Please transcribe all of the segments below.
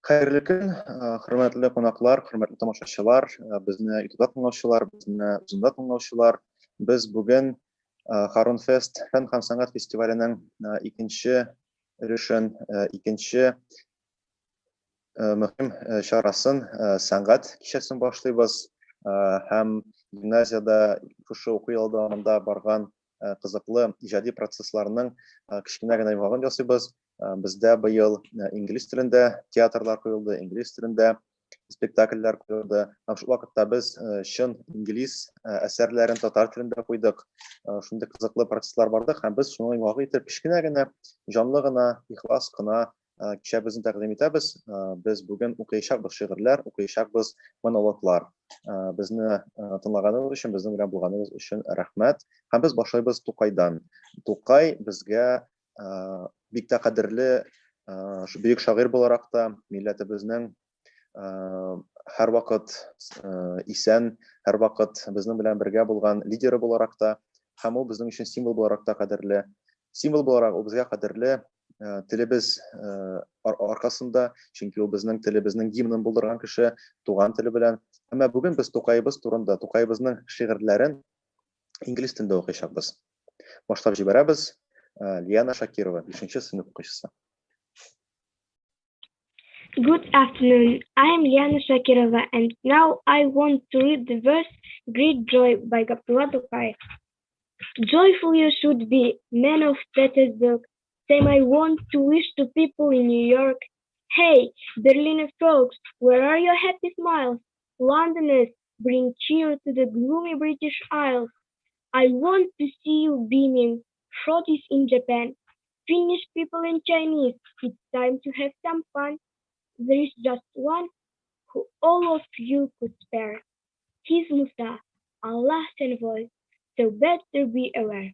Хәерле көн, хөрмәтле кунаклар, хөрмәтле тамашачылар, безне ютубта тыңлаучылар, безне Zoom'да тыңлаучылар. Без бүген Harun Fest фән һәм сәнгать фестиваленең икенче өлешен, икенче мөһим чарасын, сәнгать кичәсен башлыйбыз. Һәм гимназиядә шушы уку ел дәвамында барган кызыклы иҗади процессларның кечкенә генә йомгагын ясыйбыз. Бездә быел инглиз телендә театрлар куелды, инглиз телендә спектакльләр куелды. Һәм шул вакытта без чын инглиз әсәрләрен татар телендә куйдык. Шундый кызыклы процесслар барды һәм без шуны йомгак итеп кечкенә генә, җанлы гына, ихлас кына кичәбезне тәкъдим итәбез. Без бүген укыячакбыз шигырьләр, укыячакбыз монологлар. Безне тыңлаганыгыз өчен, безнең белән булганыгыз өчен рәхмәт. Һәм без башлыйбыз Тукайдан. Тукай безгә бик тә кадерле бөек шагыйрь буларак та, милләтебезнең һәр вакыт исән, һәр вакыт безнең белән бергә булган лидеры буларак та, һәм ул безнең өчен символ буларак та кадерле. Символ буларак ул безгә кадерле телебез аркасында, чөнки ул безнең телебезнең гимнын булдырган кеше, туган теле белән. Әмма бүген без Тукайыбыз турында, Тукайыбызның шигырьләрен инглиз телендә укыячакбыз. Башлап җибәрәбез. Liana Shakirova, 5-нче сыйныф укучысы. Good afternoon. I am Liana Shakirova, and now I want to read the verse Great Joy by Gabdullah Tokay. Joyful you should be, men of Petersburg. Same I want to wish to people in New York. Hey, Berliner folks, where are your happy smiles? Londoners, bring cheer to the gloomy British Isles. I want to see you beaming. Shorties in Japan, Finnish people and Chinese, it's time to have some fun. There is just one who all of you could spare. He's Musa, Allah's envoy, so better be aware.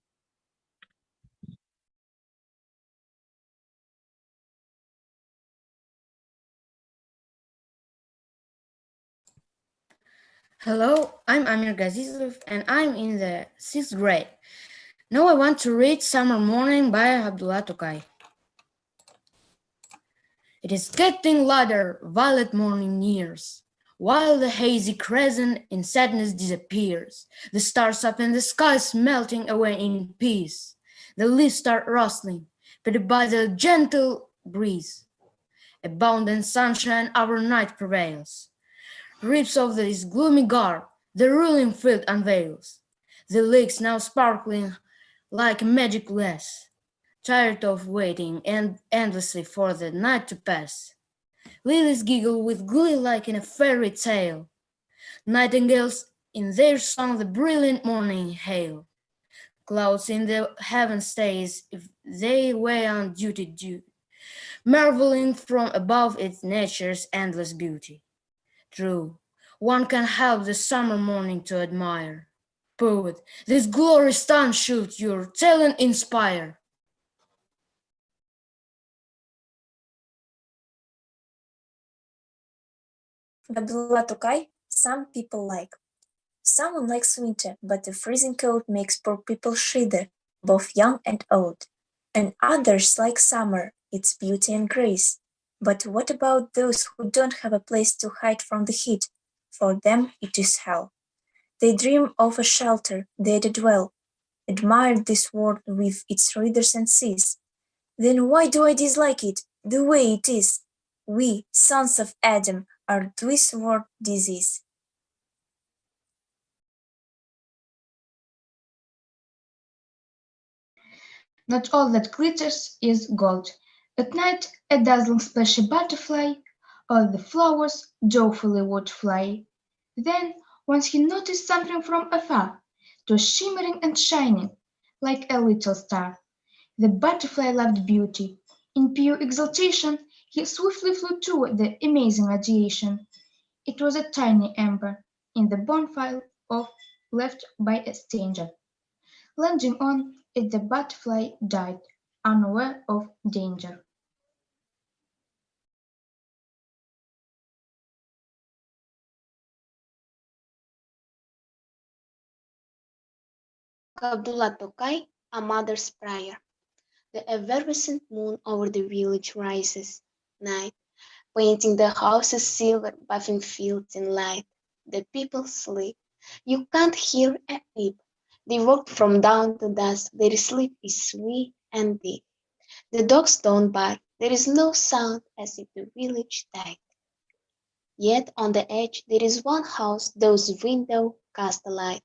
Hello, I'm Amir Gazizov and I'm in the 6th grade. Now I want to read Summer Morning by Abdullah Tokay. It is getting lighter, violet morning nears, while the hazy crescent in sadness disappears. The stars up in the skies melting away in peace. The leaves start rustling, petted by the gentle breeze. Abundant sunshine our night prevails. Ribs of this gloomy garb the ruling field unveils. The lakes now sparkling like a magic glass, tired of waiting and endlessly for the night to pass. Lilies giggle with glee like in a fairy tale. Nightingales in their song the brilliant morning hail. Clouds in the heaven stays if they weigh on duty due, marveling from above its nature's endless beauty. True, one can help the summer morning to admire. Poet, this glorious sun should your talent inspire. Gabdullah Tokay, some people like. Someone likes winter, but the freezing cold makes poor people shudder, both young and old. And others like summer, its beauty and grace. But what about those who don't have a place to hide from the heat? For them it is hell. They dream of a shelter there to dwell, admire this world with its rivers and seas. Then why do I dislike it, the way it is? We, sons of Adam, are this world disease. Not all that glitters is gold. At night a dazzling splashy butterfly, all the flowers joyfully would fly. Then once he noticed something from afar, 'twas shimmering and shining, like a little star. The butterfly loved beauty. In pure exultation, he swiftly flew toward the amazing radiation. It was a tiny ember in the bonfire left by a stranger. Landing on it, the butterfly died, unaware of danger. Abdullah Tokay, A Mother's Prayer. The effervescent moon over the village rises. Night, painting the houses silver, bathing fields in light. The people sleep. You can't hear a peep. They work from dawn to dusk. Their sleep is sweet and deep. The dogs don't bark. There is no sound as if the village died. Yet on the edge there is one house whose window cast a light.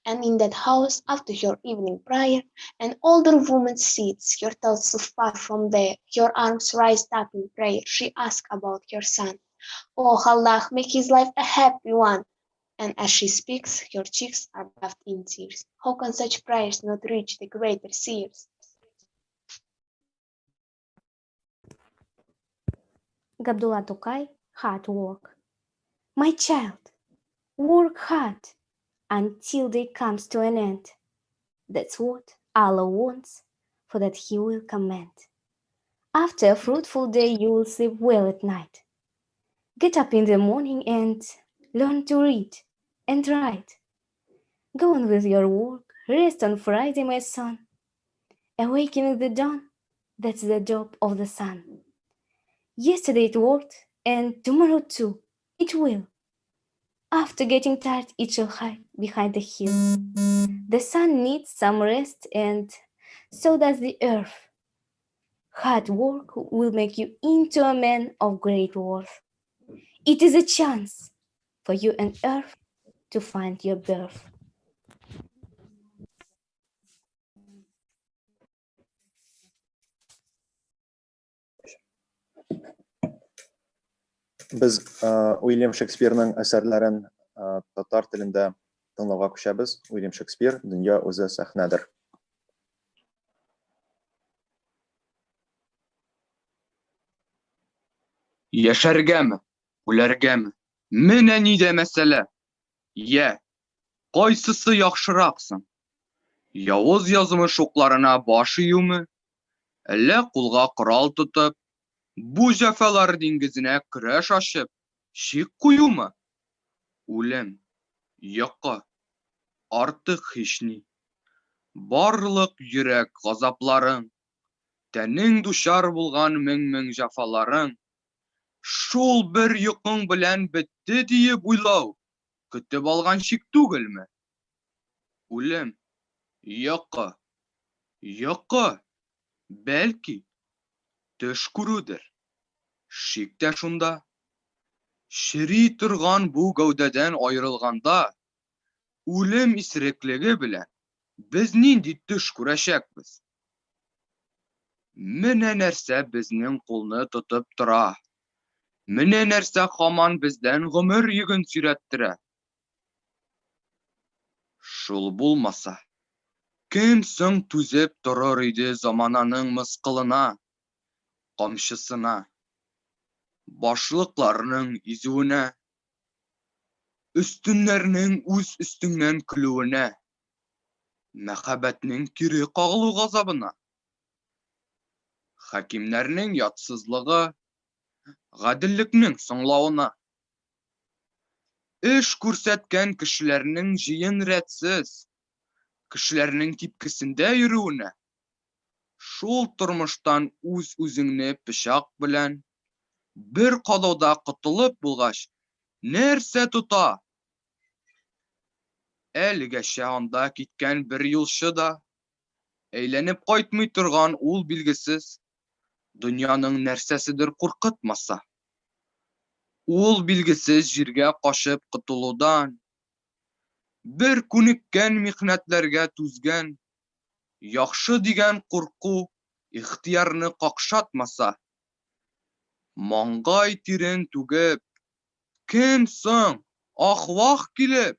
And in that house, after your evening prayer, an older woman sits, your thoughts so far from there, your arms raised up in prayer. She asks about your son. Oh Allah, make his life a happy one. And as she speaks, your cheeks are bathed in tears. How can such prayers not reach the greater seers? Gabdullah Tokai, hard work. My child, work hard until day comes to an end. That's what Allah wants, for that He will command. After a fruitful day, you will sleep well at night. Get up in the morning and learn to read and write. Go on with your work, rest on Friday, my son. Awaken in the dawn, that's the job of the sun. Yesterday it worked, and tomorrow too, it will. After getting tired, it shall hide behind the hill. The sun needs some rest, and so does the earth. Hard work will make you into a man of great worth. It is a chance for you and earth to find your birth. Biz Уильям Шекспирның әсәрләрен татар телендә тыңлауга күчәбез. Уильям Шекспир, дөнья үзе сәхнәдер. Яшәргәме, үләргәме? Менә нидә мәсьәлә. Я, кайсысы яхшыраксың? Явыз язмыш укларына баш июме? Әллә кулга корал тотып, бу җәфалар диңгезенә көрәш ачып, шик куюмы? Үлем, йокы, артык һични. Барлык йөрәк газапларың, тәнең дучар булган мең-мең җәфаларың, шул бер йокың белән бетте диеп уйлау, көтеп алган шик түгелме? Үлем, йокы, бәлки, төш күрүдер. Шик тә шунда. Шири торган бу гәүдәдән аерылганда, үлем исереклеге белән без нинди төш күрәчәкбез? Менә нәрсә безнең кулны тотып тора. Менә нәрсә һаман бездән гомер йөген сөйрәттерә. Шул булмаса, кем соң түзеп торыр иде замананың мыскылына, камчысына, башлыкларның изүенә, өстеннәрнең үз өстеңнән көлүенә, мәхәббәтнең кире кагылу газабына, хакимнәрнең ятсызлыгы, гаделлекнең соңлавына, эш күрсәткән кешеләрнең җыен рәтсез, кешеләрнең типкесендә йөрүенә, шул тормыштан үз-үзеңне пычак белән бер кадауда котылып булгач, нәрсә тота? Әлегәчә анда киткән бер юлчы да, әйләнеп кайтмый торган ул билгесез, дөньяның нәрсәседер куркытмаса. Ул билгесез җиргә качып котылудан, бер күнеккән михнәтләргә түзгән, яхшы дигән курку ихтиярны какшатмаса. Маңгай тирен түгеп, кем соң ахвах килеп,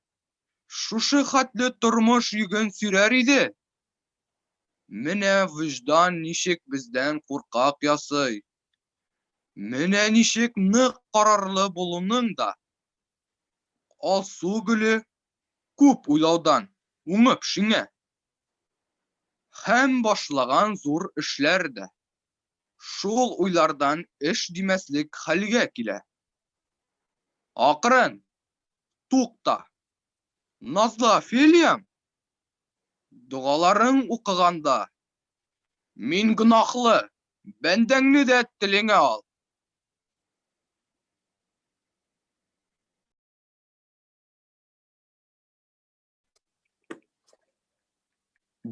шушы хәтле тормыш йөген сөрәр иде? Менә вөҗдан ничек бездән куркак ясый. Менә ничек нык карарлы булуның да. Алсу гөле күп уйлаудан уңып шиңә. Һәм башлаган зур эшләр дә шул уйлардан эш димәслек хәлгә килә. Акрын, тукта. Назлы Офелиям, дугаларың укыганда, мин гынахлы, бәндәңне дә телеңә ал.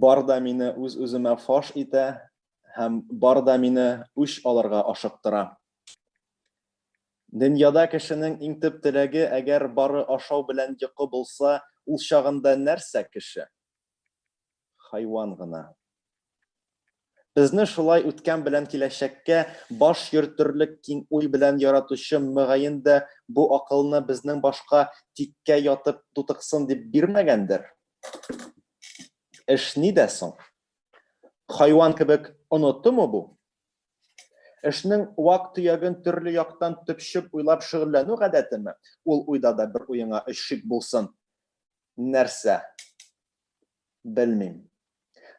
бар да мине үз-үземә фаш итә, һәм бар да мине үч алырга ашыктыра. Дөньяда кешенең иң төп теләге, әгәр бары ашау белән йокы булса, ул чагында нәрсә кеше? Хайван гына. Безне шулай үткән белән киләчәккә баш йөртерлек киң уй белән яратучы мөгаен дә бу акылны безнең башка тиккә ятып тутыксын дип бирмәгәндер. Эш нидә соң? Хайван кебек оныттымы бу? Эшнең вак төягын төрле яктан төпчеп уйлап шөгыльләнү гадәтеме? Ул уйда да бер уеңа шик булсын. Нәрсә? Белмим.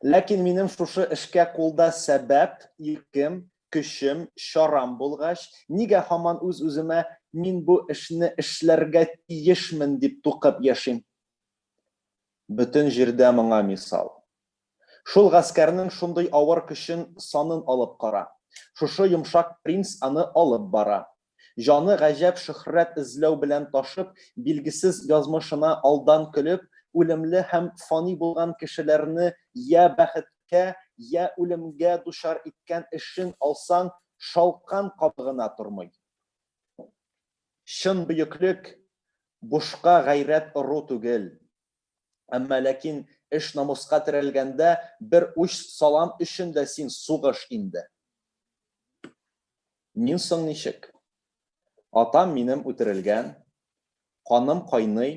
Ләкин минем шушы эшкә кулда сәбәп, иркем, көчем, чарам булгач, нигә һаман үз-үземә мин бу эшне эшләргә тиешмен дип тукып яшим? Бөтен җирдә моңа мисал. Шул гаскәрнең шундый авыр көчен санын алып кара. Шушы йомшак принц аны алып бара. Җаны гаҗәп шөһрәт эзләү белән ташып, билгесез язмышына алдан көлеп, үлемле һәм фани булган кешеләрне я бәхеткә, я үлемгә дучар иткән эшен алсаң, шалкан кабыгына тормый. Чын бөеклек бушка гайрәт ыру түгел. Әмма ләкин эш намуска терәлгәндә бер уч салам өчен дә син сугыш инде. Мин соң ничек? Атам минем үтерелгән, каным кайный,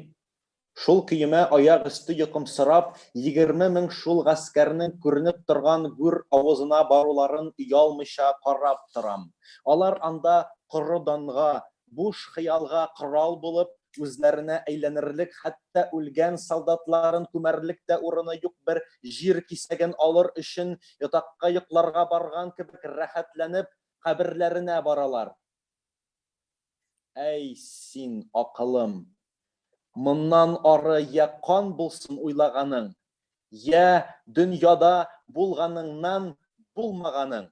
шул көемә аяк өсте йокымсырап, 20 мең шул гаскәрнең күренеп торган гүр авызына баруларын ялмыйча карап торам. Алар анда корыданга, буш хыялга корал булып, үзләренә әйләнерлек, хәтта үлгән солдатларын күмәрлек тә урыны юк бер җир кисәген алыр өчен ятакка йокларга барган кебек рәхәтләнеп каберләренә баралар. Әй син акылым, моннан ары я кан булсын уйлаганың, я дөньяда булганыңнан булмаганың.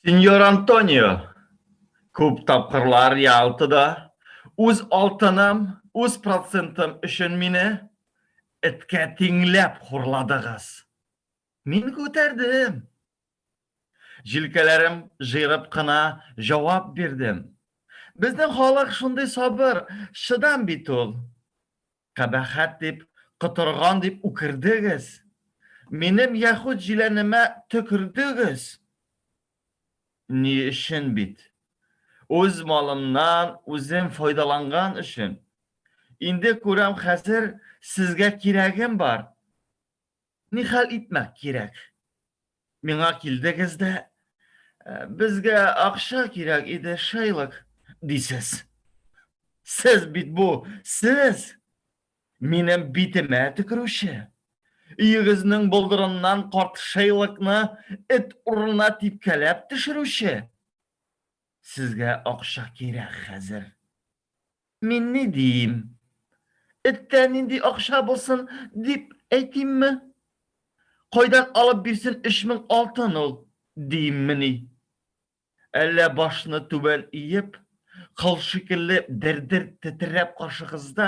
Сеньор Антонио, күп тапкырлар ялтыда, үз алтыным, үз процентым өчен мине эткә тиңләп хурладыгыз. Мин күтәрдем. Җилкәләрем җыйрып кына җавап бирдем. Безнең халык шундый сабыр, шыдам бит ул. Кабахәт дип, кытырган дип үкердегез. Минем яһүд җиләнемә төкердегез. Ни өчен бит? Үз малымнан үзем файдаланган өчен. Инде күрәм хәзер сезгә кирәгем бар. Ни хәл итмәк кирәк? Миңа килдегез дә, безгә акча кирәк иде, Шейлок, дисез. Сез бит бу, сез. Минем битемә төкерүче. Өегезнең булдырыннан карт Шейлокны эт урынына типкәләп төшерүче. Сезгә акча кирәк хәзер. Мин ни дим? Эттән нинди акча булсын дип әйтимме? Кайдан алып бирсен 3000 алтын ул, дииммени? Әллә башны түбән иеп, кыл шикелле дер-дер тетрәп каршыгызда,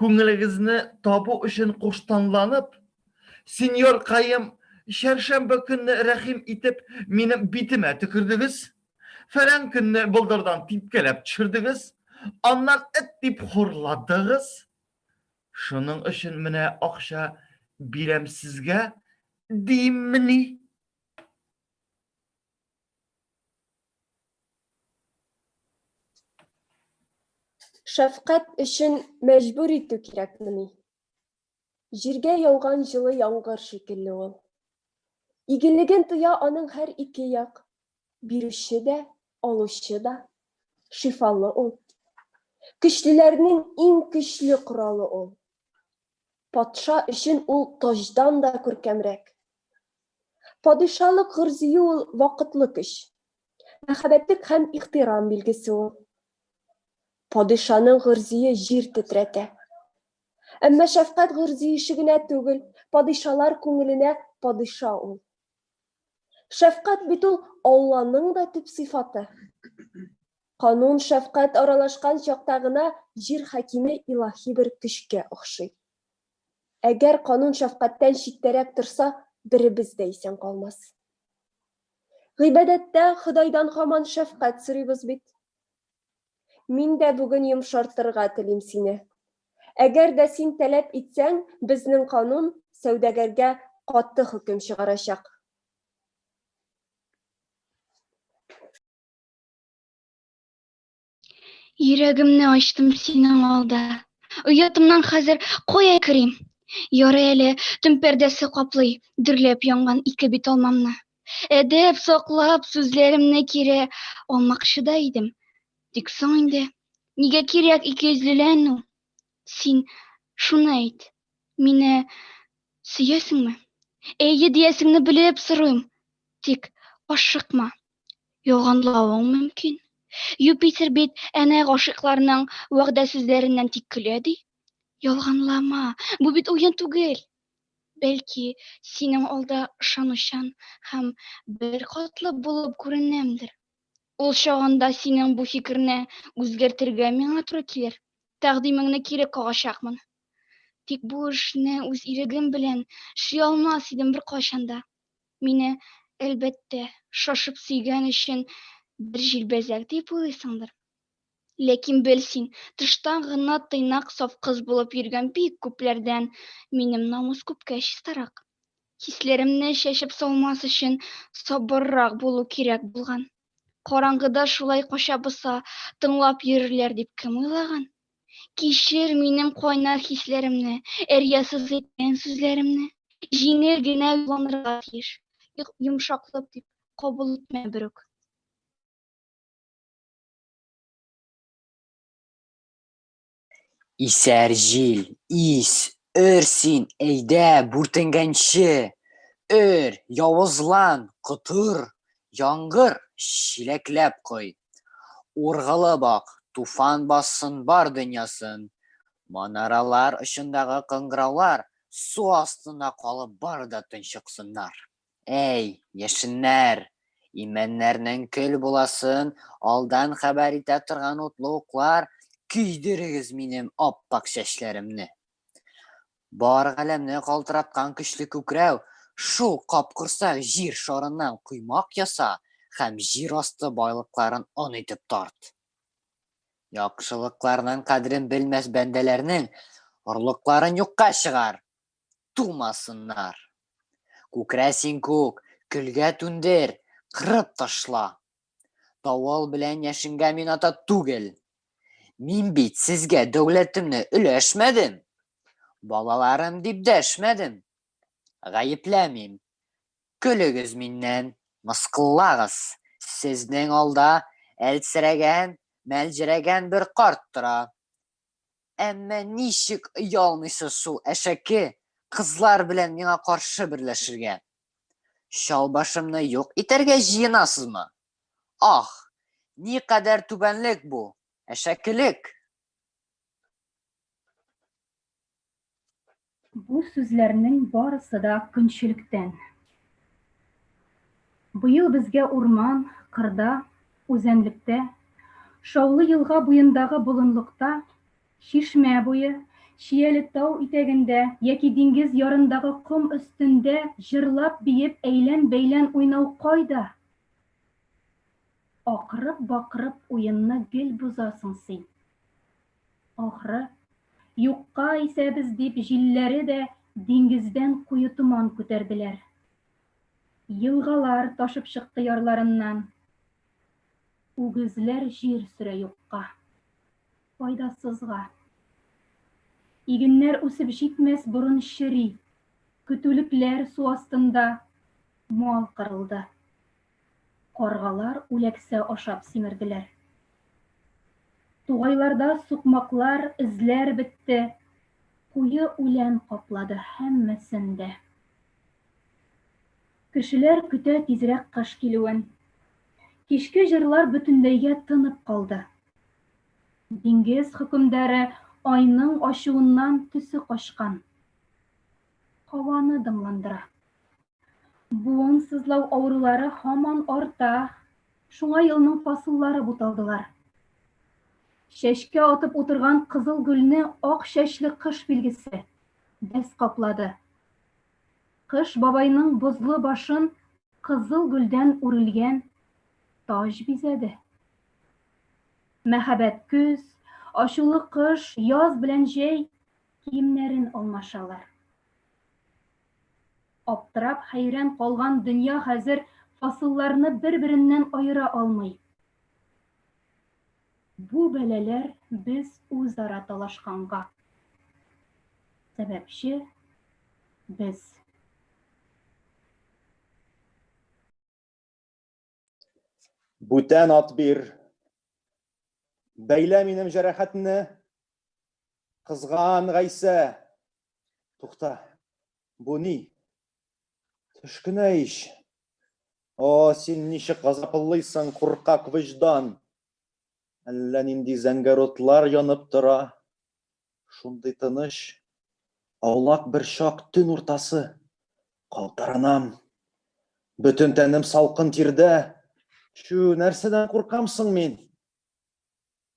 күңелегезне табу өчен куштанланып, сеньор Каем, шәршәмбе көнне рәхим итеп минем битемә төкердегез, фәлән көнне булдырдан типкәләп төшердегез, аннан эт дип хурладыгыз. Шуның өчен менә акча бирәм сезгә, дииммени? Шәфкать өчен мәҗбүр итү кирәкмени? Җиргә яуган җылы яңгыр шикелле ул. Игелеген тоя аның һәр ике як. Бирүче дә, алучы да. Шифалы ул. Көчлеләрнең иң көчле коралы ул. Патша өчен ул таҗдан да күркәмрәк. Падишалык гырзие ул вакытлы көч. Мәхәббәтлек һәм ихтирам билгесе ул. Падишаның гырзие җир тетрәтә. Әмма шәфкать гырзиеше генә түгел, падишалар күңеленә падиша ул. Шәфкать бит ул Алланың да төп сыйфаты. Канун шәфкать аралашкан чакта гына җир хакиме илаһи бер көчкә охшый. Әгәр канун шәфкатьтән читтәрәк торса, беребез дә исән калмас. Гыйбадәттә Ходайдан һаман шәфкать сорыйбыз бит. Мин дә бүген йомшартырга телим сине. Әгәр дә син таләп итсәң, безнең канун сәүдәгәргә каты хөкем чыгарачак. Йөрәгемне ачтым синең алда. Оятымнан хәзер кая керим? Ярый әле төн пәрдәсе каплый, дөрләп янган ике бит алмамны. Әдәп саклап сүзләремне кире алмакчы да идем. Тик соң инде, нигә кирәк икейөзлеләнү? Син шуны әйт. Мине сөясеңме? Әйе диясеңне белеп сорыйм. Тик ашыкма. Ялганлавың мөмкин. Юпитер бит әнә гашыйкларның вәгъдә сүзләреннән тик көлә ди. Ялганлама, бу бит уен түгел. Бәлки, синең алда ышанучан һәм бер катлы булып күренәмдер. Ул чагында синең бу фикерне үзгәртергә миңа туры килер. Тәкъдимеңне кире кагачакмын. Тик бу эшне үз ирегем белән эшли алмас идем бер кайчанда. Мине, әлбәттә, шашып сөйгән өчен бер җилбәзәк дип уйлыйсыңдыр. Ләкин бел син, тыштан гына тыйнак саф кыз булып йөргән бик күпләрдән минем намус күпкә чистарак. Хисләремне чәчеп салмас өчен сабыррак булу кирәк булган. Караңгыда шулай кача буса, тыңлап йөрерләр дип кем уйлаган? Кичер минем кайнар хисләремне, әрясыз әйткән сүзләремне. Җиңел генә уйланырга тиеш. Йомшаклык дип кабул итмә берүк. Исәр җил, ис, өр син, әйдә, бүртенгәнче. Өр, явызлан, котыр, яңгыр, чиләкләп кой. Ургылы бак, туфан бассын бар дөньясын. Манаралар очындагы кыңгыраулар су астына калып бар да тончыксыннар. Әй, яшеннәр, имәннәрнең көл буласын алдан хәбәр итә торган утлы уклар, көйдерегез минем аппак чәчләремне. Бар галәмне калтыраткан көчле күкрәү, шул капкорсак җир шарыннан коймак яса һәм җир асты байлыкларын он итеп тарт. Яхшылыкларның кадерен белмәс бәндәләрнең орлыкларын юкка чыгар. Тумасыннар. Күкрә син күк, көлгә түндер, кырып ташла. Тавыл белән яшенгә мин ата түгел. Мин бит сезгә дәүләтемне өләшмәдем. Балаларым дип дәшмәдем. Гаепләмим. Көлегез миннән, мыскыллагыз. Сезнең алда әлсерәгән, мәлҗерәгән бер карт тора. Әмма ничек оялмыйсыз шул әшәке кызлар белән миңа каршы берләшергә? Шалбашымны юк итәргә җыенасызмы? Ах, никадәр түбәнлек бу, әшәкелек. Бу сүзләрнең барысы да көнчелектән. Быел безгә урман, кырда, үзәнлектә, шаулы елга буендагы болынлыкта, чишмә буе, чияле тау итәгендә яки диңгез ярындагы ком өстендә җырлап биеп әйлән-бәйлән уйнау кайда? Акырып-бакырып уенны гел бозасың син. Ахры, юкка исәбез дип җилләре дә диңгездән куе томан күтәрделәр. Елгалар ташып чыкты ярларыннан. Үгезләр җир сөрә юкка, файдасызга. Игеннәр үсеп җитмәс борын чери, көтүлекләр су астында, мал кырылды. Каргалар үләксә ашап симерделәр. Тугайларда сукмаклар, эзләр бетте, куе үлән каплады һәммәсен дә. Кешеләр көтә тизрәк кыш килүен. Кичке җырлар бөтенләйгә тынып калды. Диңгез хөкемдәре айның ачуыннан төсе качкан. Һаваны дымландыра. Буын сызлау авырулары һаман арта. Шуңа елның фасыллары буталдылар. Чәчкә атып утырган кызыл гөлне ак чәчле кыш билгесе бәс каплады. Кыш бабайның бозлы башын кызыл гөлдән үрелгән таж бизәде. Мәхәббәт көз, ачулы кыш, яз белән җәй киемнәрен алмашалар. Аптырап хәйран калган дөнья хәзер фасылларны бер-береннән аера алмый. Бу бәләләр без үзара талашканга. Сәбәпче без. Бүтән ат бир. Бәйлә минем җәрәхәтне. Кызган Гайса. Тукта. Бу ни? Төшкенә иш. О, син ничек газаплыйсың, куркак вөҗдан. Әллә нинди зәңгәр янып тора. Шундый тыныч. Аулак бер чак төн уртасы. Калтыранам. Бөтен тәнем салкын тирдә. Шу, нәрсәдән куркамсың мин?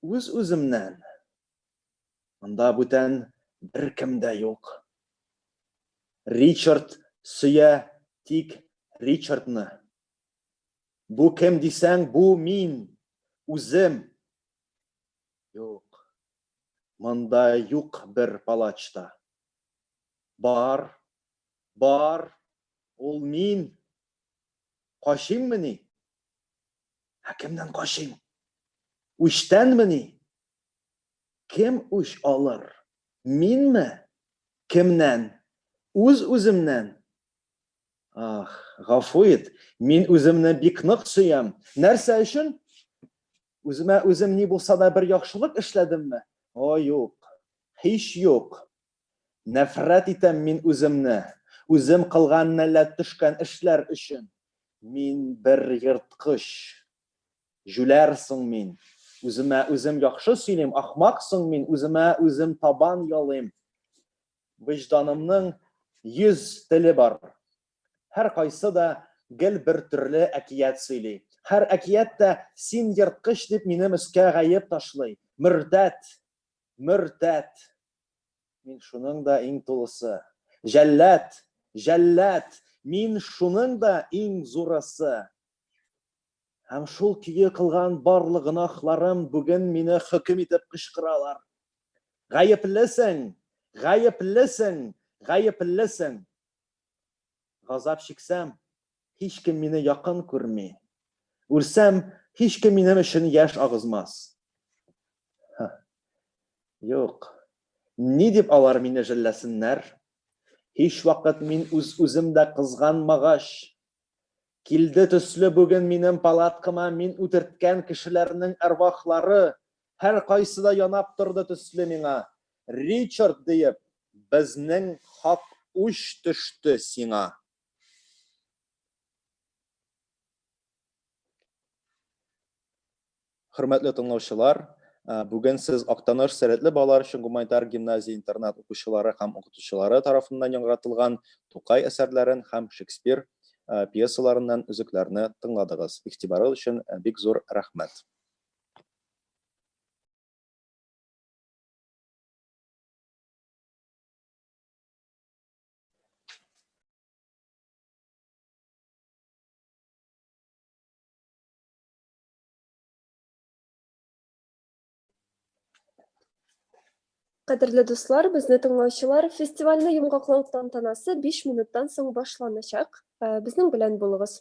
Үз үземнән. Анда бүтән беркем дә юк. Ричард сөя тик Ричардны. Бу кем дисәң, бу мин. Үзем. Юк. Монда юк бер палачта. Бар. Ул мин. Кашыйммыни? Кемнән кашыйм? Үчтәнмени? Кем үч алыр? Минме? Кемнән? Үз үземнән. Гафу ит, мин үземне бик нык сөям. Нәрсә өчен? Үземә үзем ни булса да бер яхшылык эшләдемме? О, юк. Һич юк. Нәфрәт итәм мин үземне. Үзем кылган нәләт төшкән эшләр өчен. Мин бер йырткыч. Жүләрсың мин. Үземә үзем яхшы сөйлим, ахмаксың мин. Үземә үзем табан ялыйм. Вөҗданымның 100 теле бар. Һәр кайсы да гел бер төрле әкият сөйли. Һәр әкият тә син йырткыч дип минем өскә гаеп ташлый. Мөртәт. Мин шуның да иң тулысы. Жәлләт. Мин шуның да иң зурысы. Һәм шул көйе кылган барлык гынахларым бүген мине хөкем итеп кычкыралар. Гаеплесең. Газап чиксәм, һич кем мине якын күрми. Үлсәм, һич кем минем өчен яшь агызмас. Юк. Ни дип алар мине жәлләсеннәр? Һич вакыт мин үз үземдә кызганмагач. Килде төсле бүген минем палаткама мин үтерткән кешеләрнең арвахлары. Һәр кайсы да янап торды төсле миңа. Ричард диеп, безнең хак үч төште сиңа. Хөрмәтле тыңлаучылар, бүген сез Актаныш сәләтле балалар өчен гуманитар гимназия интернат укучылары һәм укытучылары тарафыннан яңгыратылган Тукай әсәрләрен һәм Шекспир пьесаларыннан үзекләрне тыңладыгыз. Игътибарыгыз өчен бик зур рәхмәт. Кадерле дуслар, безне тыңлаучылар, фестивальне йомгаклау тантанасы 5 минуттан соң башланачак. Безнең белән булыгыз.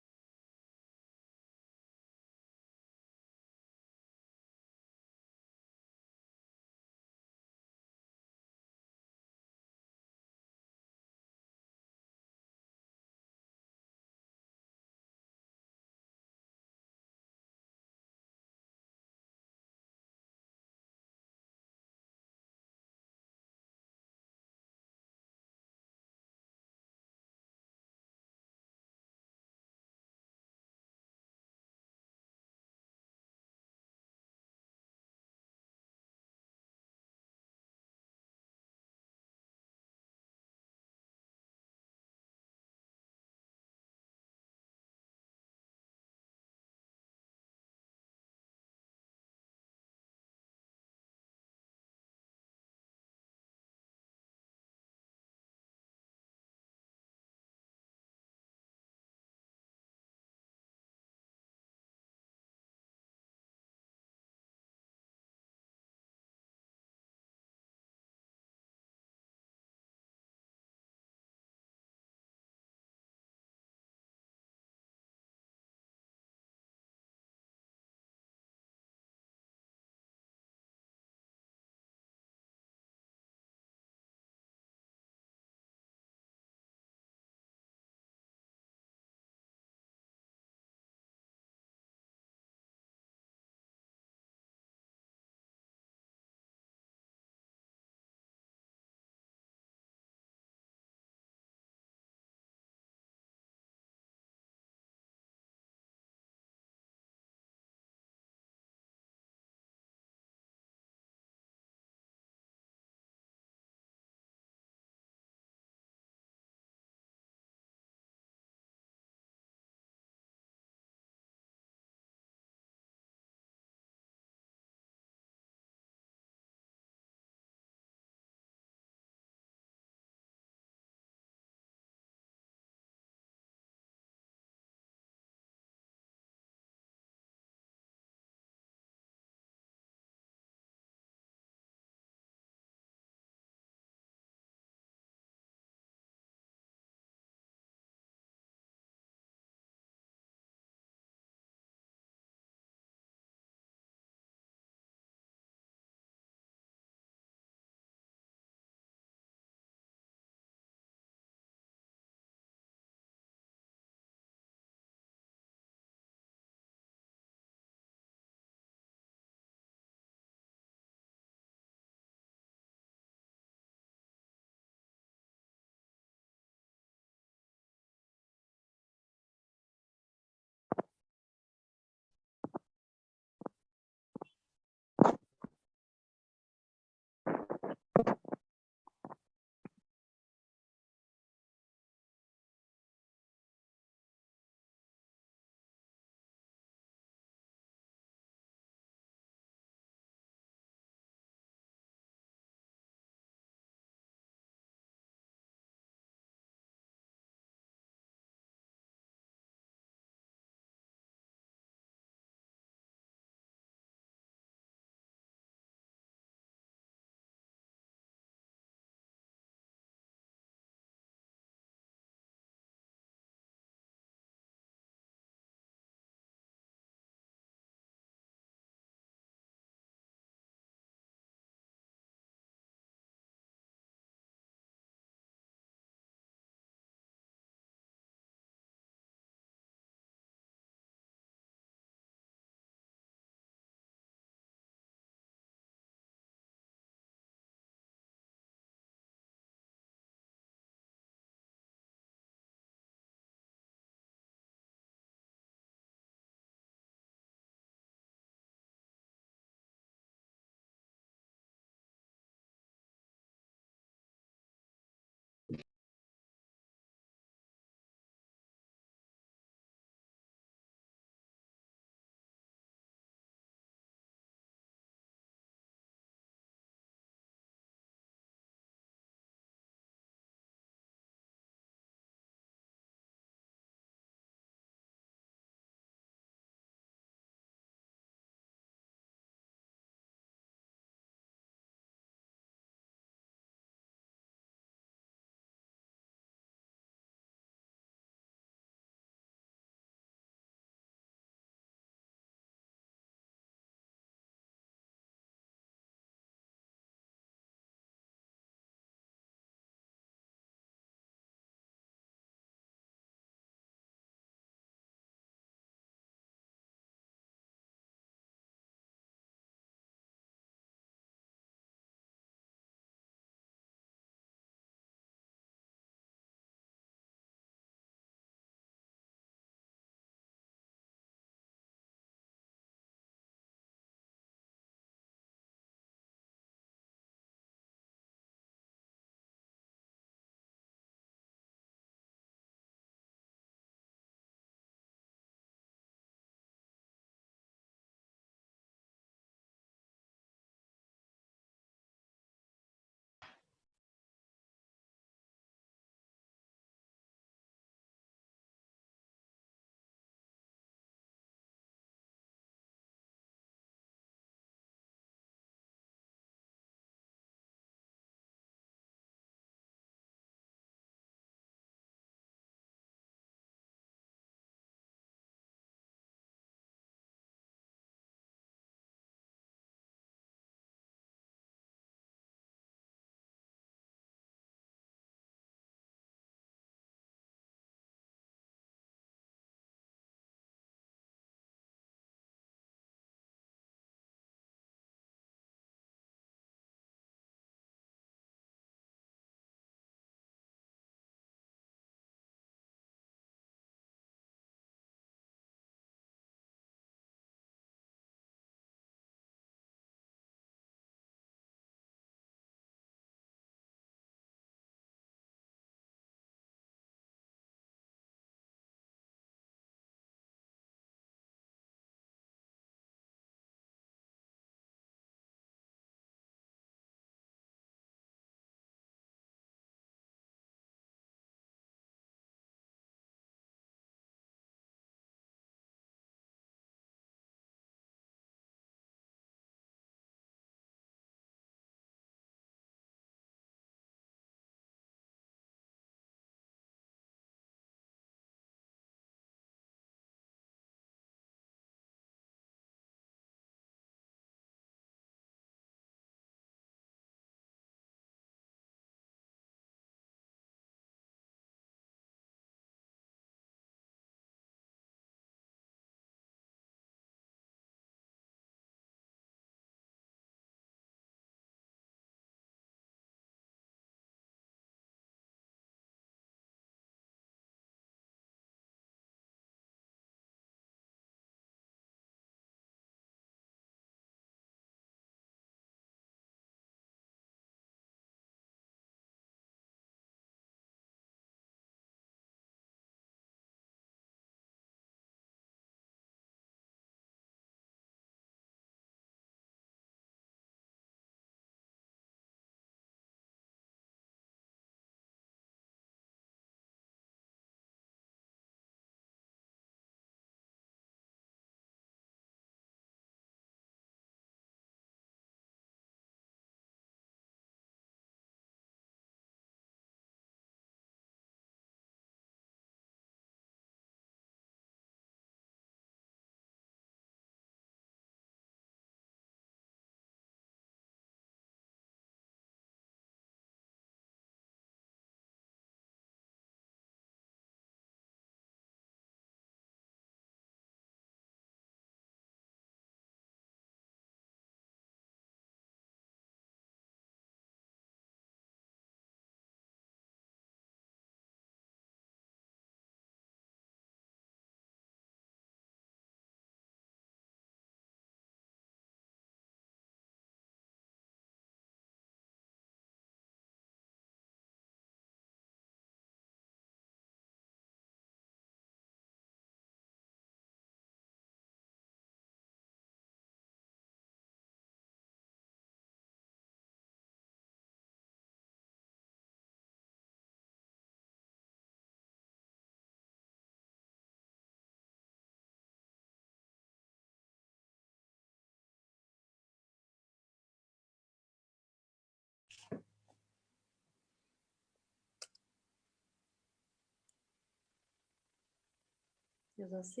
Yazası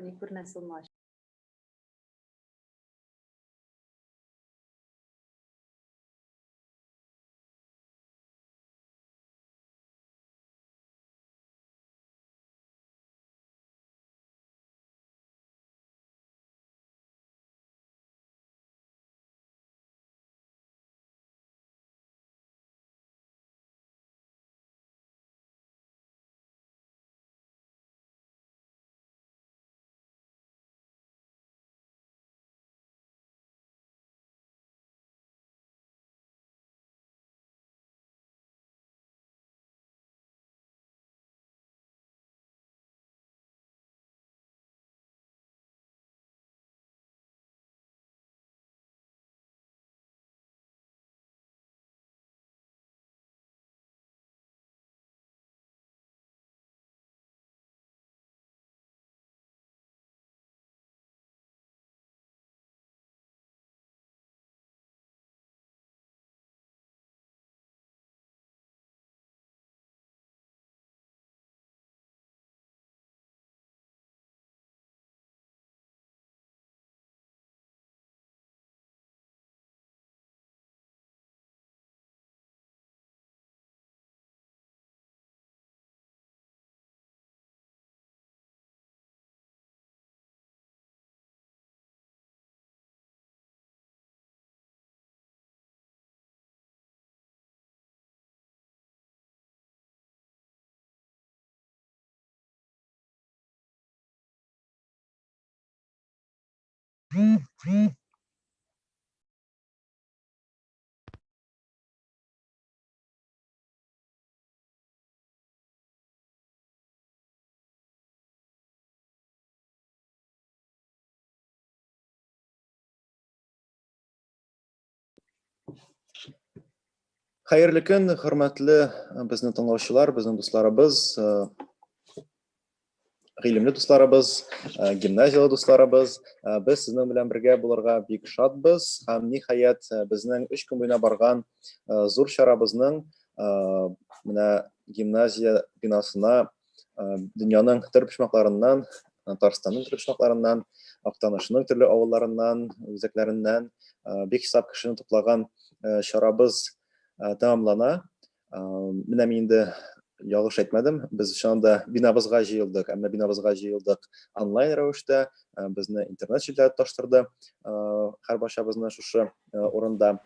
nikur nasılmış? Хәерле көн, хөрмәтле безнең тыңлаучылар, безнең дусларыбыз, гыйлемле дусларыбыз, гимназия дусларыбыз. Без сезнең белән бергә булырга бик шатбыз. Һәм ниһаять безнең 3 көн буена барган зур чарабызның менә гимназия бинасына дөньяның төрле почмакларыннан, Татарстанның төрле почмакларыннан, Актанышның төрле авылларыннан, үзәкләреннән бик хисап кешене туплаган чарабыз тәмамлана. Менә мин инде ялгыш әйтмәдем. Без шунда бинабызга җыелдык, әмма бинабызга җыелдык онлайн рәвештә. Безне интернет челтәре таштырды. Һәрбашыбызны шушы урында,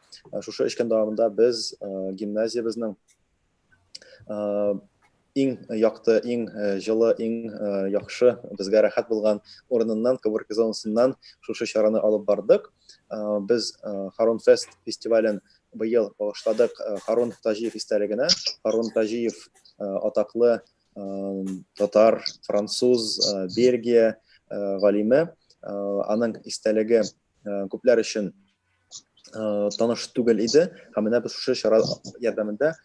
шушы 3 көн дәвамында без гимназиябезнең иң якты, иң җылы, иң яхшы, безгә рәхәт булган урыныннан, Кыбыркы зонасыннан шушы чараны алып бардык. Без Харун Фест фестивален быел багышладык Харун Тажиев истәлегенә. Харун Тажиев атаклы татар, француз, Бельгия галиме. Аның истәлеге күпләр өчен таныш түгел иде. Һәм менә без шушы чара ярдәмендә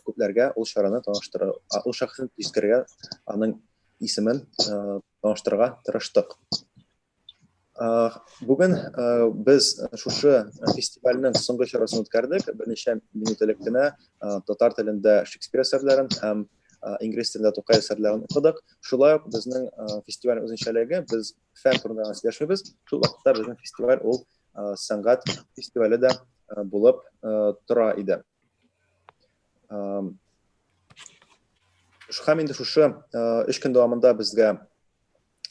күпләргә ул чараны таныштыра, ул шәхесне искәргә, аның исемен таныштырырга тырыштык. Бүген без шушы фестивальнең соңгы чарасын үткәрдек. Берничә минут элек кенә татар телендә Шекспир әсәрләрен һәм инглиз телендә Тукай әсәрләрен укыдык. Шулай ук безнең фестиваль үзенчәлеге, biz фән турында сөйләшәбез. Шул вакытта безнең фестиваль ул сәнгать фестивале дә булып тора иде. Һәм инде шушы 3 көн дәвамында безгә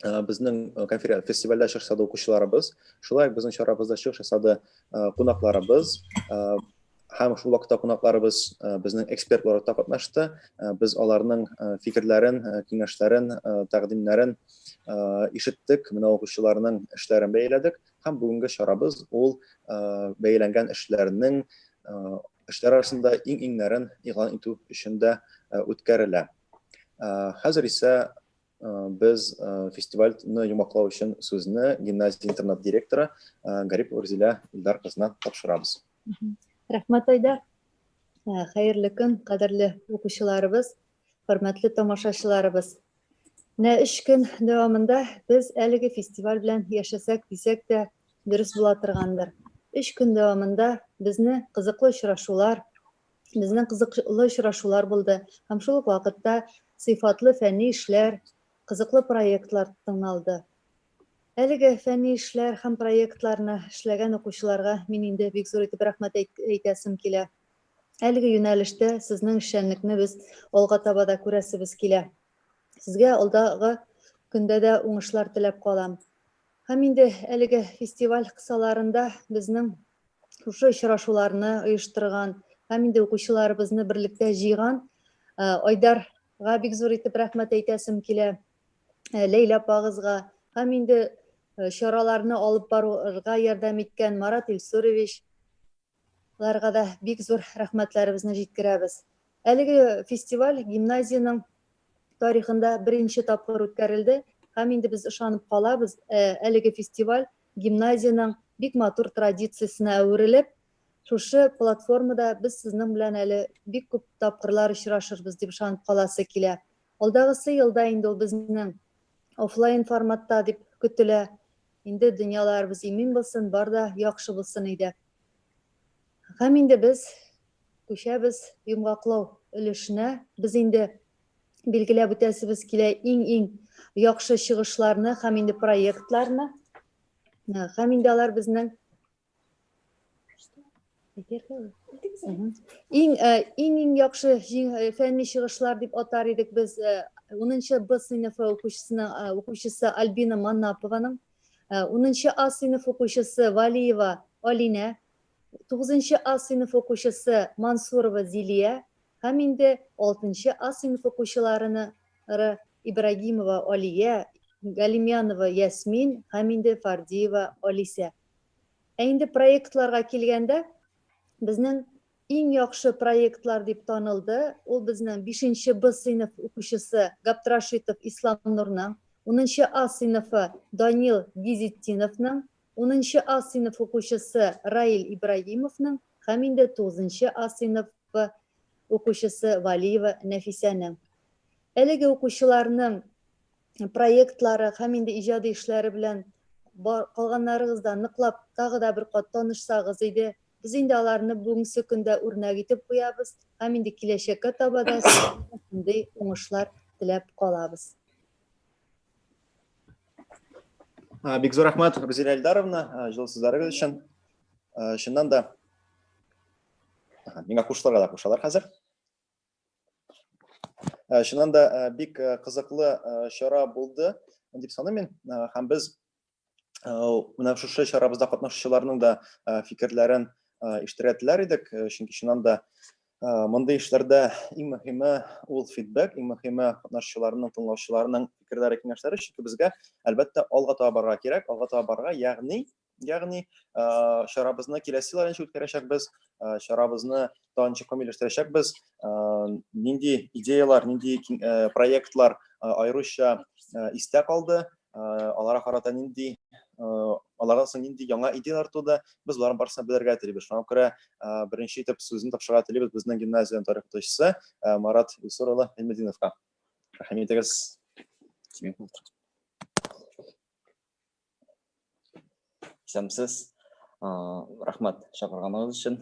безнең конференция фестивальдә чыгыш ясады укучыларыбыз, шулай ук безнең чарабызда чыгыш ясады кунакларыбыз. Һәм шул вакытта кунакларыбыз безнең экспертлар да катнашты. Без аларның фикерләрен, киңәшләрен, тәкъдимнәрен ишеттек, менә укучыларның эшләрен бәяләдек. Һәм бүгенге чарабыз ул бәяләнгән эшләрнең эшләр арасында иң-иңнәрен игълан итү өчен дә үткәрелә. Хәзер исә biz festivalni yumaqlау өчен сүзне гимназия интернат директоры Гарип Урзилә Илдар кызына тапшырабыз. Рәхмәт Айдар. Хәерле көн, кадерле укучыларыбыз, хөрмәтле тамашачыларыбыз. Менә 3 көн дәвамында без әлеге фестиваль белән яшәсәк дисәк тә дөрес була торгандыр. 3 көн дәвамында безне кызыклы очрашулар булды. Һәм шул ук вакытта сыйфатлы фәнни эшләр, кызыклы проектлар тыңлалды. Әлеге фәнни эшләр һәм проектларны эшләгән укучыларга мин инде бик зур итеп рәхмәт әйтәсем килә. Әлеге юнәлештә сезнең эшчәнлекне без алга таба да күрәсебез килә. Сезгә алдагы көндә дә уңышлар теләп калам. Һәм инде әлеге фестиваль кысаларында безнең шушы очрашуларны оештырган һәм инде укучыларыбызны берлектә җыйган Айдарга бик зур итеп рәхмәт әйтәсем килә. Ләйлә апагызга һәм инде чараларны алып барырга ярдәм иткән Марат Илсурович ларга да бик зур рәхмәтләребезне җиткерәбез. Әлеге фестиваль гимназияның тарихында беренче тапкыр үткәрелде һәм инде без ышанып калабыз, әлеге фестиваль гимназияның бик матур традициясенә әверелеп, шушы платформада без сезнең белән әле бик күп тапкырлар очрашырбыз дип ышанып каласы килә. Алдагысы елда инде ул безнең офлайн форматта дип көтелә. Инде дөньяларыбыз имин булсын, бар да яхшы булсын иде. Һәм инде без күчәбез йомгаклау өлешенә. Без инде билгеләп үтәсебез килә иң яхшы чыгышларны һәм инде проектларны. Һәм инде алар безнең иң яхшы фәнни чыгышлар дип атар идек без 10-нчы Б сыйныфы укучысы Альбина Маннапованың, 10-нчы А сыйныфы укучысы Валиева Алинә, 9-нчы А сыйныфы укучысы Мансурова Зилия һәм инде 6-нчы А сыйныфы укучыларына Ибрагимова Алия, Галимянова Ясмин һәм инде Фардиева Алиса. Инде проектларга килгәндә, безнең иң яхшы проектлар дип танылды. Ул безнең 5-нчы Б сыйныф укучысы Гаптырашитов Ислам Нурның, 10-нчы А сыйныфы Данил Гизеттиновның, 10-нчы А сыйныф укучысы Раил Ибрагимовның һәм инде 9-нчы А сыйныфы укучысы Валиева Нәфисәнең. Әлеге укучыларның проектлары һәм инде иҗади эшләре белән калганнарыгыздан ныклап тагы да бер кат танышсагыз иде. Без инде аларны бүгенге көндә үрнәк итеп куябыз һәм инде киләчәккә таба да шундый уңышлар теләп калабыз. Бик зур рәхмәт, Рузилә Эльдаровна, җылы сүзләрегез өчен. Чыннан да миңа кушылырга да кушалар хәзер. Чыннан да бик кызыклы чара булды дип саныйм мин. Һәм без менә шушы чарабызда катнашучыларның да фикерләрен ишетәләр идек. Чөнки чыннан да мондый эшләрдә иң мөһиме ул фидбэк, иң мөһиме катнашучыларның, тыңлаучыларның фикерләре, киңәшләре. Чөнки безгә әлбәттә алга таба барырга кирәк, алга таба барырга, ягъни чарабызны киләсе еллар ничек үткәрәчәкбез, чарабызны тагын камилләштерәчәкбез, нинди идеялар, нинди проектлар аеруча истә калды, аларга карата аларга соң нинди яңа идеялар туды, без аларның барысын белергә телибез. Шуңа күрә беренче итеп сүзне тапшырырга телибез безнең гимназияның тарих укытучысы Марат Илсурович Хилметдиновка. Рәхмәт итегез. Исәмсез. Рәхмәт чакырганыгыз өчен.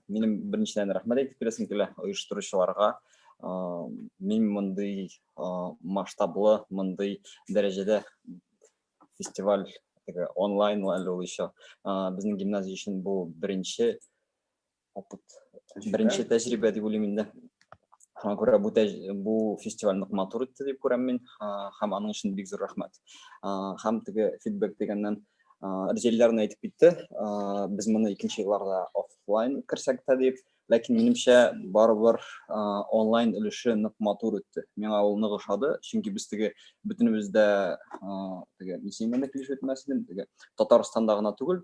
Минем беренчедән рәхмәт әйтеп киләсем килә оештыручыларга. Мин мондый масштаблы, мондый дәрәҗәдә фестиваль онлайн әле ул еще безнең гимназия өчен бу беренче опыт, беренче тәҗрибә дип уйлыйм инде. Шуңа күрә бу фестиваль нык матур итте дип күрәм мин, һәм аның өчен бик зур рәхмәт. Һәм теге фидбэк дигәннән Рузиләрне әйтеп китте. Без моны икенче елларда офлайн керсәк тә дип, ләкин минемчә барыбер онлайн өлеше нык матур үтте. Миңа ул нык ошады, чөнки без теге бөтенебез дә теге миссиямәндә килешеп үтмәсен, теге Татарстанда гына түгел,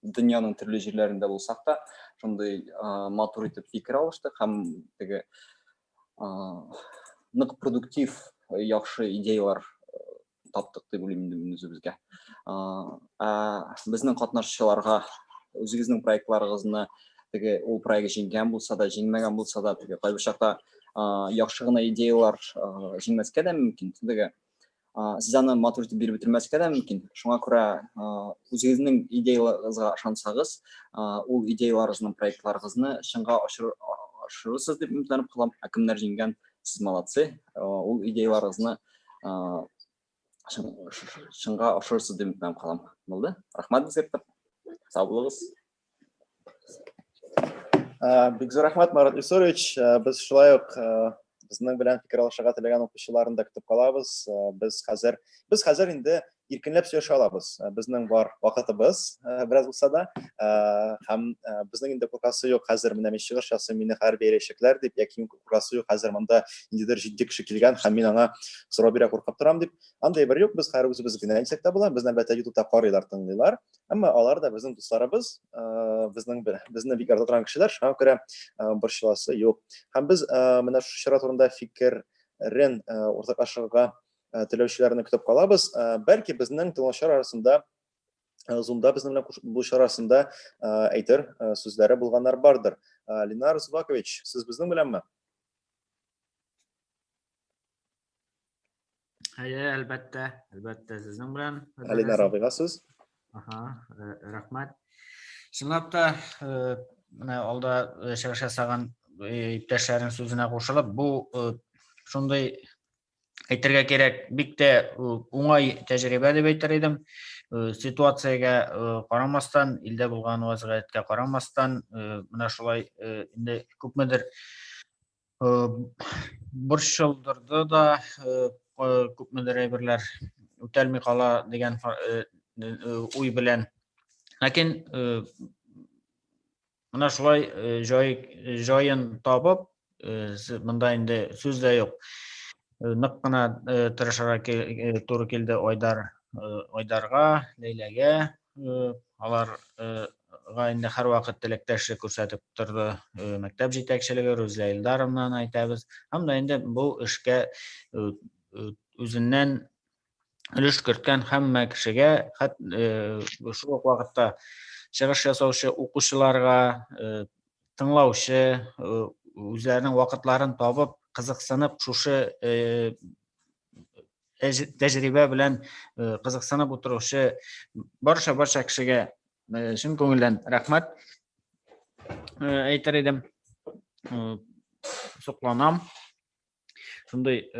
дөньяның төрле җирләрендә булсак та, шундый матур итеп фикер алыштык һәм теге нык продуктив, яхшы идеялар таптык дип уйлыйм инде үзебезгә. Безнең катнашучыларга үзегезнең проектларыгызны теге ул проект җиңгән булса да, җиңмәгән булса да, теге кайбер чакта яхшы гына идеялар җиңмәскә дә мөмкин. Теге сез аны матур итеп биреп бетермәскә дә мөмкин. Шуңа күрә үзегезнең идеяларыгызга ышансагыз, ул идеяларыгызның проектларыгызны чынга ашырырсыз дип өметләнеп калам. Кемнәр җиңгән, сез молодцы. Ул идеяларыгызны шыңга ашырсыз деп үміттеніп қалам. Болды? Рахмат бізге. Сау болыңыз. Бик зур рахмат, Марат Исурович. Без шулай ук безнең белән фикер алышырга теләгән укучыларны да көтеп калабыз. Без хәзер инде иркенләп сөйләшә алабыз. Безнең бар вакытыбыз бераз булса да, һәм безнең инде куркасы юк. Хәзер менә мин чыгыш ясыйм, мине хәрби эрешекләр дип, яки куркасы юк. Хәзер монда ниндидер җитди кеше килгән һәм мин аңа сорау бирә куркып торам дип. Андай бер юк. Без һәр үзебез генә әйтсәк тә була. Безне әлбәттә YouTube'та карыйлар, тыңлыйлар. Әмма алар да безнең дусларыбыз, безне бик арта торган кешеләр, шуңа күрә борчыласы юк. Һәм без менә шу чара турында фикерен уртаклашырга теләүчеләрне көтеп калабыз. Бәлки безнең тыңлаучылар арасында Zoom'да безнең белән булышыр арасында әйтер сүзләре булганнар бардыр. Ленар Зубакович, сез безнең беләнме? Әлбәттә, сезнең белән. Ленар абыйга сүз. Рахмат. Чынлап та, менә алда чыгыш ясаган иптәшләрнең сүзенә кушылып, бу шундый әйтергә кирәк, бик тә уңай тәҗрибә дип әйтер идем. Ситуациягә карамастан, илдә булган вазгыятькә карамастан, менә шулай инде күпмедер борчылдырды да, күпмедер әйберләр үтәлми кала дигән уй белән. Ләкин менә шулай җаен табып, монда инде сүз дә юк. Нык кына тырышырга туры килде Айдарга, Ләйләгә. Аларга инде һәрвакыт теләктәшлек күрсәтеп торды мәктәп җитәкчелеге, Руза Илдаровнаны әйтәбез. Һәм да инде бу эшкә үзеннән өлеш керткән һәммә кешегә, шул ук вакытта чыгыш ясаучы укучыларга, тыңлаучы, үзләренең вакытларын табып, кызыксынып, шушы тәҗрибә белән кызыксынып утыручы барча кешегә чын күңелдән рәхмәт әйтер идем. Сокланам. Шундый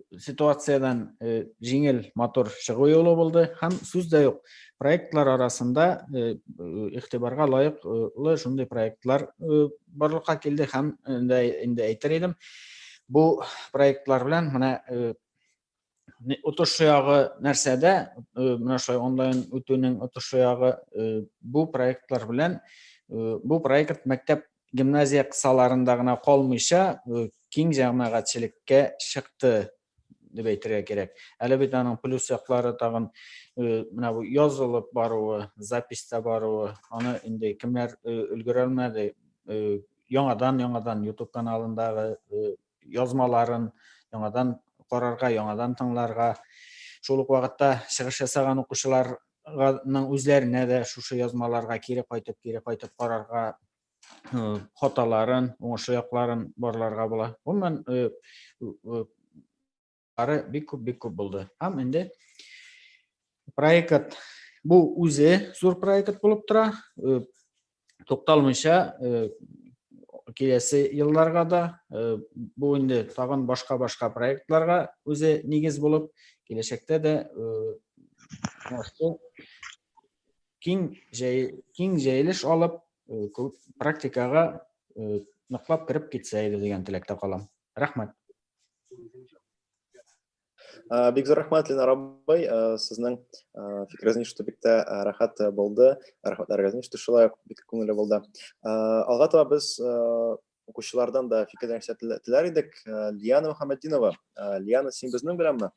ситуациядан җиңел, матур чыгу юлы булды һәм сүз дә юк. Проектлар арасында игътибарга лаеклы шундый проектлар барлыкка килде һәм инде әйтер идем. Бу проектлар белән менә отыш ягы нәрсәдә, менә шулай онлайн үтүнең отыш ягы бу проектлар белән, бу проект мәктәп гимназия кысаларында гына калмыйча киң җәмәгатьчелеккә чыкты дип әйтергә кирәк. Әле бит аның плюс яклары тагын менә бу язылып баруы, записта баруы, аны инде кемнәр өлгерә алмады. Яңадан YouTube каналындагы язмаларын яңадан карарга, яңадан тыңларга, шул ук вакытта чыгыш ясаган укучыларның үзләренә дә шушы язмаларга кире кайтып карарга, хаталарын, уңышлы якларын барларга була. Гомумән бик күп булды. Һәм инде проект бу үзе зур проект булып тора. Тукталмыйча киләсе елларга да бу инде тагын башка проектларга үзе нигез булып, киләчәктә дә киң җәелеш алып, практикага ныклап кирип китсә иде дигән теләктә калам. Рәхмәт. Бик зур рәхмәт, Ленар абый, сезнең фикерегезне ишетү бик тә рәхәт булды. Рәхмәтләрегезне ишетү шулай бик күңелле булды. Алга таба без укучылардан да фикерләрне теләр идек. Лияна Мөхәммәтдинова, Лияна, син безнең беләнме?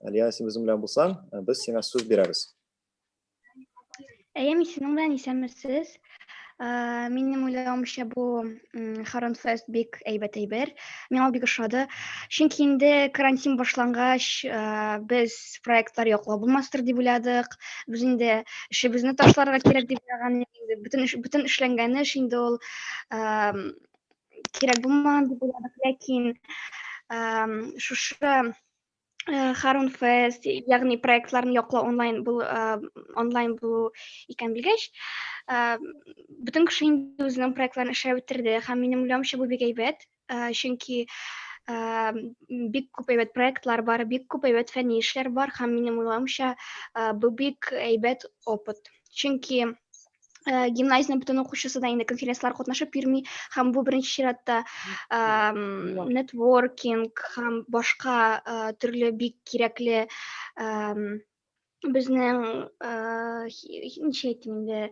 Лияна, син безнең белән булсаң, без сиңа сүз бирәбез. Мин синең белән исәнмесез. Минем уйлавымча бу Харun Fest бик әйбәт әйбер. Миңа бик ошады. Чөнки инде карантин башлангач, без проектлар яклап булмастыр дип уйладык. Без инде эшебезне ташларга кирәк дип уйлаган идек. Бүтән эшләнгән эш инде ул кирәк булмаган дип уйладык. Ләкин шушы Harun Fest, ягъни проектларны яклау онлайн булу икән белгәч, бүтән кеше инде үзенең проектларын эшләп бетерде һәм минем уйлавымча бу бик әйбәт. Чөнки бик күп әйбәт проектлар бар, бик күп әйбәт фәнни эшләр бар һәм минем уйлавымча бу бик әйбәт опыт. Чөнки гимназияның бөтен укучысы да инде конференцияларга катнашып йөрми һәм бу беренче чиратта нетворкинг һәм башка төрле бик кирәкле безнең ничә әйтим инде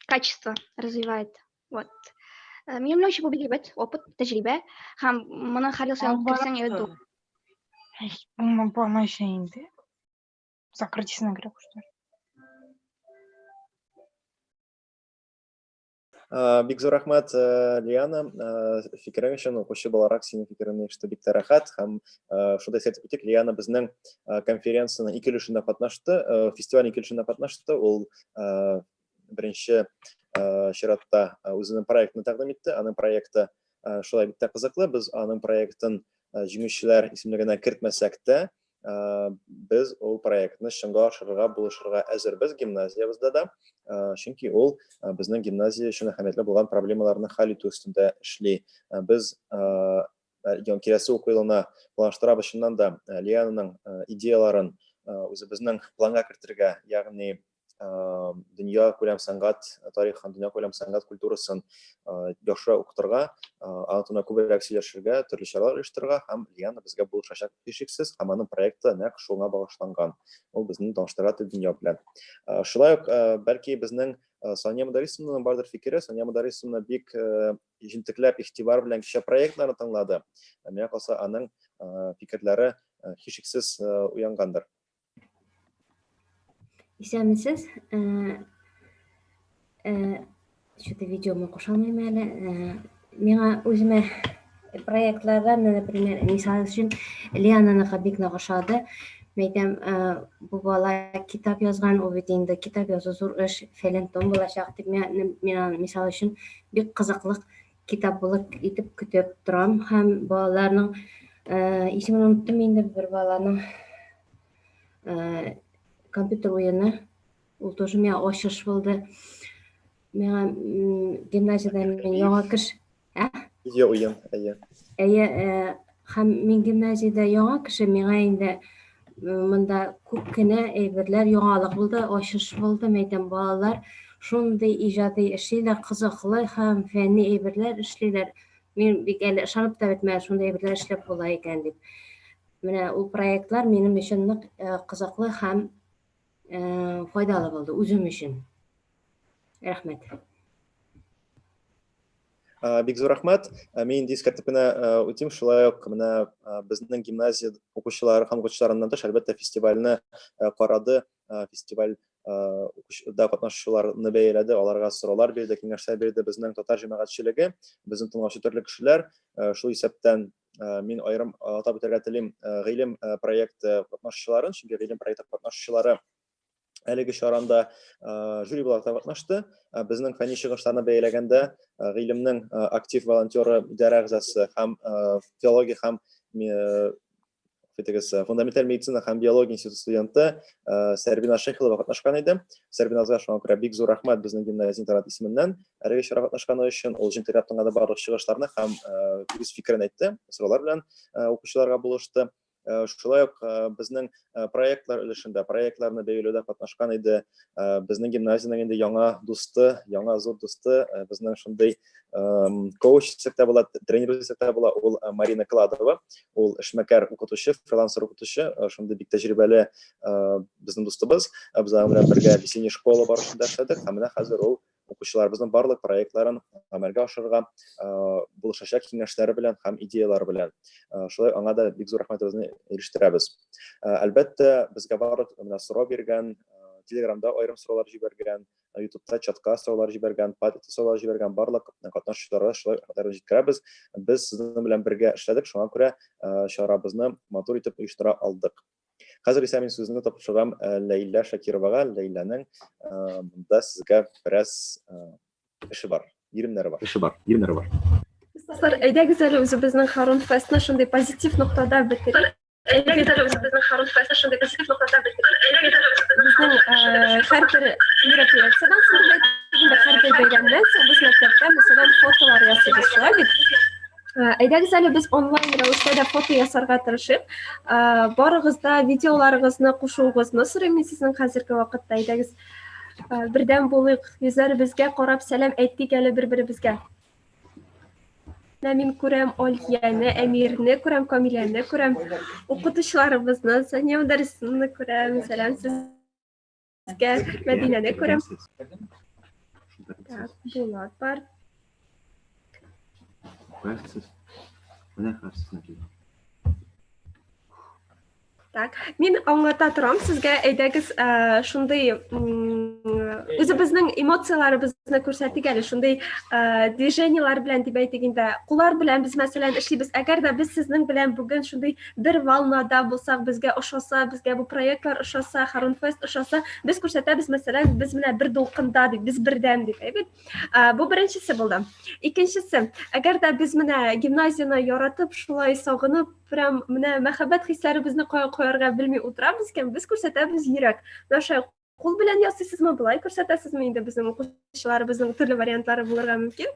качество развивает. Вот. Минем уйлауча бу бик әйбәт опыт, тәҗрибә һәм моны һәр ел саен күрсәң әйбәт бу. Болмайча инде. Закрытисына керә куштар. Бик зур рәхмәт, Лиана. Фикерең өчен укучы буларак синең фикереңне ишетеп бик тә рәхәт һәм шунда әйтеп үтик, Лиана безнең конференциянең икелешендә катнашты, фестиваль икелешендә катнашты. Ул беренче чиратта үзенең проектын тәкъдим итте. Аның проекты шулай бик тә кызыклы. Без аның проектын җиңүчеләр исемлегенә кертмәсәк тә, без ул проектны чынга ашырырга, булышырга әзербез гимназиябызда да. Чөнки ул безнең гимназия өчен әһәмиятле булган проблемаларны хәл итү өстендә эшли. Без киләсе уку елына планлаштырабыз чыннан да Лиананың идеяларын үзебезнең планга кертергә, ягъни дөнья күләм сәнгать тарихын, дөнья күләм сәнгать культурасын яхшы укытырга, аны күбрәк сөйләшергә, төрле чаралар оештырырга һәм Лиана безгә булышачак һичшиксез һәм аның проекты нәкъ шуңа багышланган. Ул безнең таныштыра дөнья белән. Шулай ук бәлки безнең Сания Мударисовнаның бардыр фикере. Сания Мударисовна бик җентекләп, игътибар белән кичә проектларны тыңлады. Миңа калса, аның фикерләре һичшиксез уянгандыр. Исәнмесез? Что-то видеома куша алмыйм әле. Миңа үземә проектлардан, например, мисал өчен Лиананыка бик нык ошады. Мәйтәм, бу бала китап язган, ул бит инде китап язу зур эш, фәлән том булачак дип мин мисал өчен бик кызыклы китап булып итеп көтеп торам һәм балаларның исемен оныттым инде, бер баланың компьютер уены, ул тоже миңа ачыш булды. Миңа гимназияда мин яңа кеш, Видео уен, һәм мин гимназияда яңа кеше, миңа инде монда күп кенә әйберләр яңалык булды, ачыш булды. Мәйтәм, балалар шундый иҗади эшлиләр, кызыклы һәм фәнни әйберләр эшлиләр. Мин бик әле ышанып та бетмәдем, шундый әйберләр эшләп була икән дип. Менә ул проектлар минем өчен нык кызыклы һәм файдалы булды үзем өчен. Рәхмәт. Бик зур рәхмәт. Мин дискәтеп кенә үтим, шулай ук менә безнең гимназия укучылары һәм укучыларыннан да әлбәттә фестивальне карады. Фестивальдә катнашучыларны бәяләде, аларга сораулар бирде, киңәшләр бирде безнең татар җәмәгатьчелеге, безнең тыңлаучы төрле кешеләр. Шул исәптән мин аерым атап үтәргә телим гыйлем проекты катнашучыларын, чөнки гыйлем проекты катнашучылары әлеге чаранда жюри буларак катнашты. Безнең фәнни чыгышларны бәяләгәндә гыйлемнең актив волонтеры, идарә әгъзасы һәм филология һәм фундаменталь медицина һәм биология институты студенты Сәрбина Шейхова катнашкан иде. Сәрбиназга шуңа күрә бик зур рәхмәт безнең гимназия интернат исеменнән. Әлеге чарага катнашканы өчен ул җентекләп тыңлады барлык чыгышларны һәм үз фикерен әйтте. Сораулар белән укучыларга булышты. Шулай ук безнең проектлар өлешендә, проектларны бәяләүдә катнашкан иде. Безнең гимназияның инде яңа дусты, яңа зур дусты, безнең шундый коуч дисәк була, тренер дисәк була, ул Марина Кладова. Ул эшмәкәр укытучы, фрилансер укытучы, шундый бик тәҗрибәле безнең дустыбыз. Без аның белән бергә весенняя школа барышында эшләдек һәм менә хәзер ул укучыларыбызның барлык проектларын гамәлгә ашырырга булышачак киңәшләре белән һәм идеялары белән. Шулай аңа да бик зур рәхмәтебезне ирештерәбез. Әлбәттә, безгә барлык менә сорау биргән, Телеграмда аерым сораулар җибәргән, YouTube'та чатка сораулар җибәргән, падта сораулар җибәргән барлык катнашучыларга шулай хәбәр җиткерәбез. Без сезнең белән бергә эшләдек, шуңа күрә чарабызны матур итеп оештыра алдык. Хәзер исә мин сүзне тапшырам Ләйлә Шакировага. Ләйләнең монда сезгә бераз эше бар, иремнәре бар. Достар, әйдәгез әле үзебезнең Харун Фестны шундый позитив ноктада бетерик. Безнең һәр бер мероприятиедән соң дегенде һәр бер бәйрәмнән соң без мәктәптә мәсәлән фотолар ясыйбыз, шулай бит? Әйдәгез әле без онлайн рәвештә дә фото ясарга тырышыйк. Барыгыз да видеоларыгызны кушуыгызны сорыйм мин сезнең хәзерге вакытта. Әйдәгез бердәм булыйк, йөзләребезгә карап сәлам әйтик әле бер-беребезгә. Мин күрәм Алияны, Әмирне күрәм, Камиләне күрәм, укытучыларыбызны, Сания Мөдәррисовнаны күрәм, сәлам сезгә, Мәдинәне күрәм. Так, Булат бар. Так, мин аңлата торам сезгә, әйдәгез шундый үзебезнең эмоцияларыбызны күрсәтик әле, шундый движениялар белән дип әйтик инде. Куллар белән без мәсәлән эшлибез. Әгәр дә без сезнең белән бүген шундый бер волнада булсак, безгә ошаса, безгә бу проектлар ошаса, Харунфест ошаса, без күрсәтәбез мәсәлән, без менә бер дулкында дип, без бердәм дип, әйбит. Бу беренчесе булды. Икенчесе, әгәр дә без менә гимназияны яратып, шулай сагынып, прям менә мәхәббәт хисләребезне куярга белми утырабыз икән, без күрсәтәбез йөрәк. Наша кул белән ясыйсызмы, булай күрсәтәсезме инде безнең укучыларыбызның төрле вариантлары булырга мөмкин.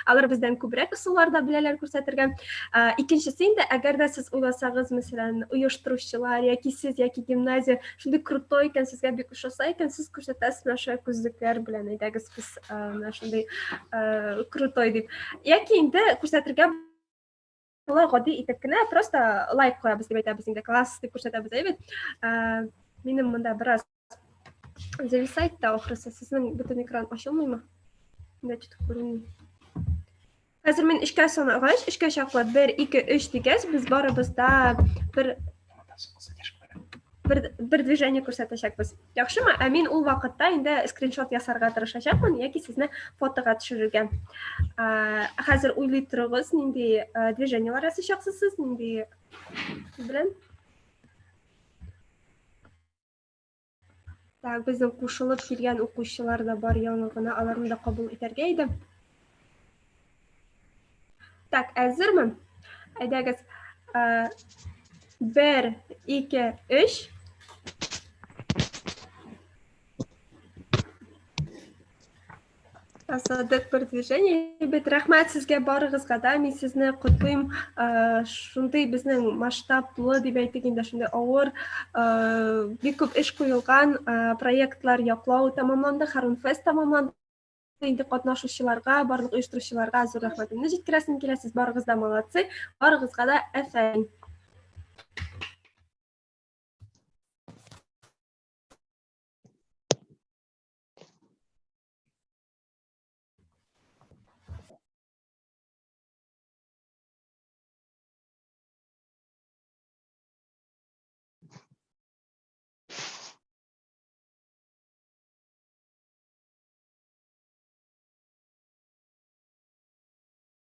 Алар бездән күбрәк ысуллар да беләләр күрсәтергә. Икенчесе инде, әгәр дә сез уйласагыз, мәсәлән, оештыручылар яки сез, яки гимназия шундый крутой икән, сезгә бик ошаса икән, сез күрсәтәсез наша күзлекләр белән, әйдәгез без шундый крутой дип. Яки инде күрсәтергә Булар гади итеп кенә просто лайк куябыз дип әйтәбез инде, класс дип күрсәтәбез, әйбит. Минем монда бераз зависает та ахрысы, сезнең бөтен экран ачылмыймы? Менә читеп күренми. Хәзер мин 3-кә санагач, 3-кә чаклы 1, 2, 3 дигәч, без барыбыз да бер движение күрсәтәчәкбез. Яхшымы? Мин ул вакытта инде скриншот ясарга тырышачакмын, яки сезне фотога төшерергә. Хәзер уйлый торыгыз, нинди движениялар ясыйчаксыз сез, нинди белән? Так, безнең кушылып килгән укучылар да бар, яңа гына аларны да кабул итәргә иде. Так, әзерме? Әйдәгез 1, 2, 3. Асадык бер движение. Бит рәхмәт сезгә барыгызга да. Мин сезне котлыйм. Шундый безнең масштаблы дип әйтик инде, шундый авыр, бик күп эш куелган, проектлар яклау тамамланды, Харунфест тамамланды. Инде катнашучыларга, барлык оештыручыларга зур рәхмәтемне җиткерәсем килә. Сез барыгыз да молодцы. Барыгызга да әфән.